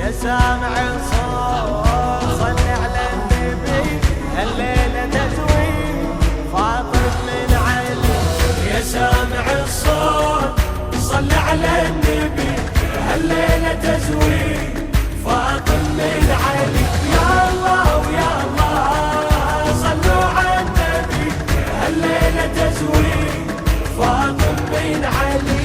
يا سامع الصوت صل على النبي الليلة تزويد فاطم من علي. يا سامع الصوت صل على النبي الليلة تزويد فاطم من علي. يا الله ويا الله صلوا على النبي الليلة تزويد فاطم من علي.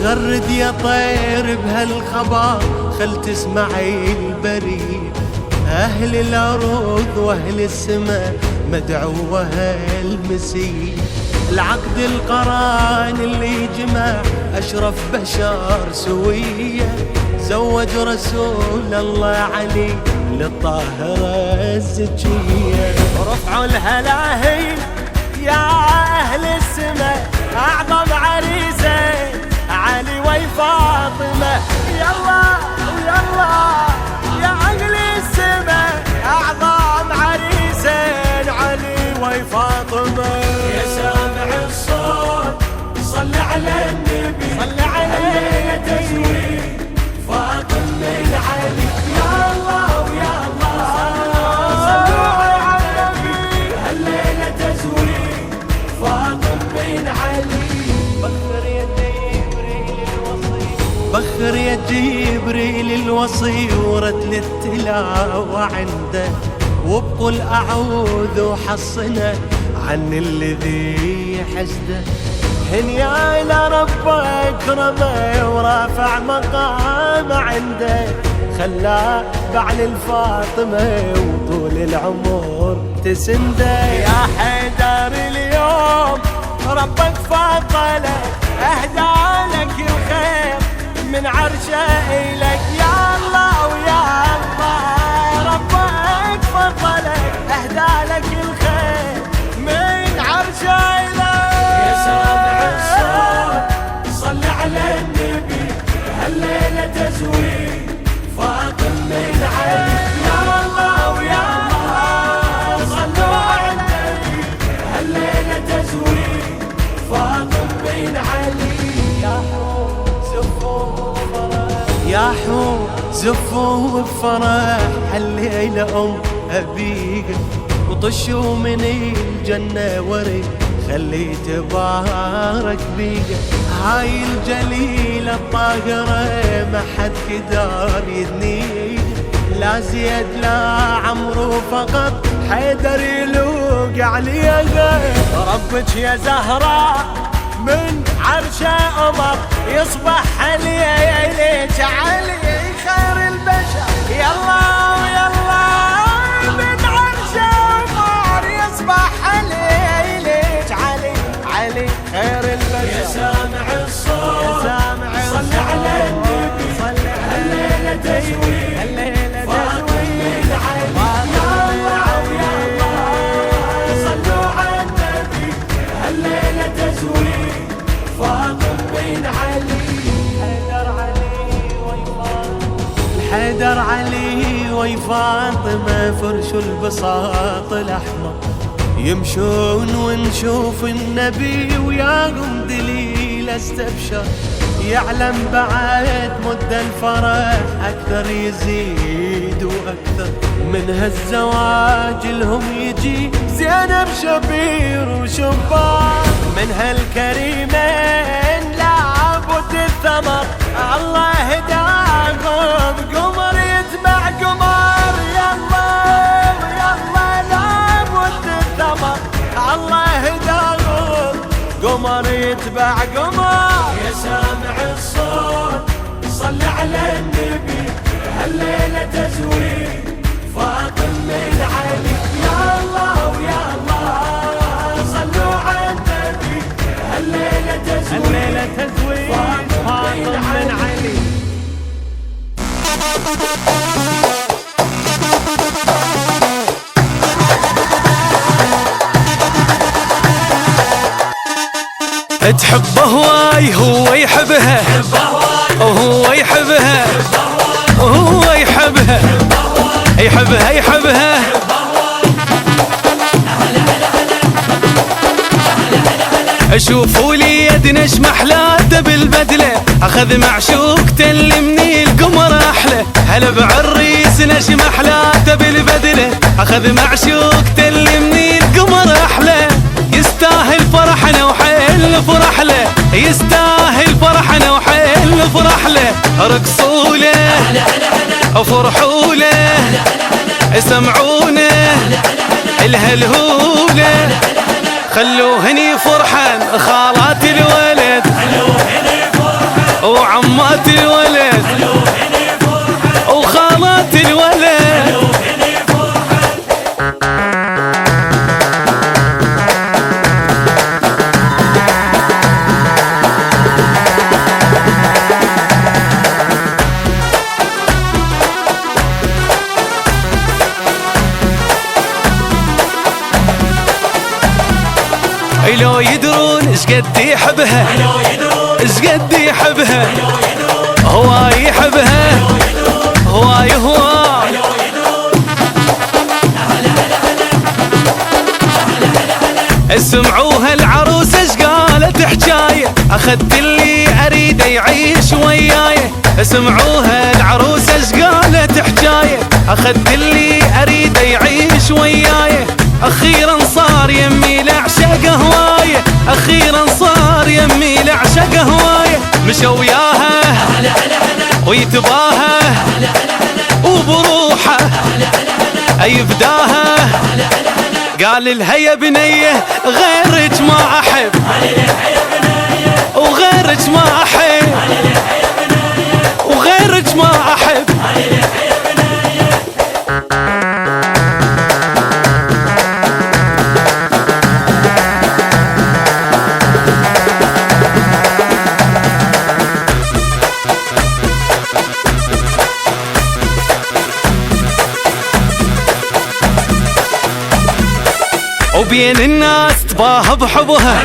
غرد يا طير بهالخبر خل تسمعي البريد. أهل الأرض وأهل السماء مدعوة المسيح. العقد القران اللي جمع أشرف بشر سوية زوج رسول الله علي للطاهرة الزكية. رفعوا الهلاهل يا أهل السماء أعظم عريسين علي وفاطمة. يلا ويلا يا أهل السماء أعظم عريسين علي وفاطمة. يا سامع الصوت صل على النبي صل عليه تزويد فاطم من علي. يا الله ويا الله صلوا على النبي الليلة تزويد فاطم من علي. بخر يا جبريل الوصي ورتل التلاوة عنده وبقول أعوذ وحصنا عن الذي حسده. هنيا إلى رب أكرمه ورافع مقام عنده خلاه بعل الفاطمة وطول العمر تسنده. يا حيدر اليوم ربك فضلك أهدى لك الخير من عرشه إليك. يا الله ويا الله ربك فضلك أهدى لك الخير من عرشه إليك. يا سامع الصوت صل على النبي هالليلة تزويد فاطم من علي. يا الله ويا الله صلوا على النبي هالليلة تزويد فاطم من علي. يا حور زفوا بفرح هالليلة أبيك وطشوا من الجنة وري خلي تبارك بيك. هاي الجليلة الطاهرة ما حد قدر يدنيك لا زيد لا عمرو فقط حيدر يلوق عليها. ربك يا زهراء من عرشه أمر يصبح عليك علي خير البشر. يلا ويلا من عرشه أمر يصبح عليك علي علي خير البشر. يا سامع الصوت صل على النبي صل الليلة تزويد الليلة تزويد علي. يا الله ويا الله صلوا على النبي الليلة تزويد فاطم بن علي. حيدر علي وفاطمة فرشوا البساط الأحمر يمشون ونشوف النبي وياهم دليل استبشر. يعلم بعد مد الفرح أكثر يزيد وأكثر من هالزواج لهم يجي زينب شبير وشبار. من هالكريمين لابد الثمر الله هداهم قمر يتبع قمر. يلا يلا لابد الثمر الله هداهم قمر يتبع قمر. يا سامع الصوت صل على النبي هالليلة تزويد فاطم من علي. يا الله ويا الله صلوا على النبي هالليلة تزويد فاطم من علي. تحبه هواي هو يحبها وهو يحبها وهو يحبها يحبها يحبها. شوفوا لي يدنا شمحلاته بالبدله اخذ معشوقته اللي من القمر احلى، هلا بعريس نجم احلاته بالبدله، اخذ معشوقته اللي من القمر احلى، يستاهل فرحنا وحيل فرح له، يستاهل فرحنا وحيل فرح له، رقصوا له وفرحوا له، سمعونا الهلهوله، خلوهني فرحان خالات الولد وعمات الولد وخالات الولد. لو يدرون شقد يحبها، شقد يحبها، هو يحبها، هو يهوى. سمعوها العروسة شقالت حجاية، اخذت اللي اريده يعيش وياي. سمعوها العروسة شقالت حجاية، اخذت اللي اريده يعيش وياي. اخيرا صار يمي لعشق هوايه، اخيرا صار يمي لعشق هوايه، مشى وياها ويتباها وبروحه يفداها، قال لها يا بنيه غيرك ما احب، وغيرك ما احب، وغيرك ما احب. وبين الناس تباهى بحبها،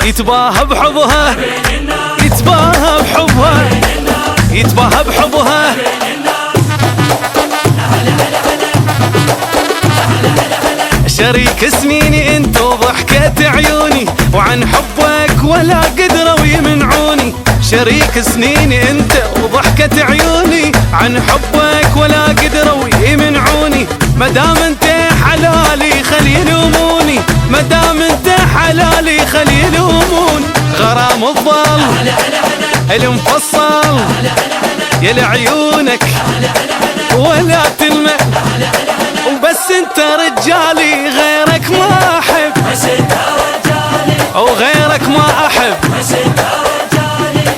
يتباهى بحبها، يتباهى بحبها، يتباهى بحبها. شريك سنيني انت وضحكة عيوني، وعن حبك ولا قدروا يمنعوني. شريك سنيني انت وضحكة عيوني، عن حبك ولا قدروا يمنعوني. مدام انت حلالي خلي يلوموني، مدام انت حلالي خلي يلوموني. غرام الظل المفصل يا لعيونك ولا تلمع، وبس انت رجالي غيرك ما احب، وغيرك ما احب،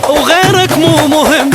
وغيرك مو مهم.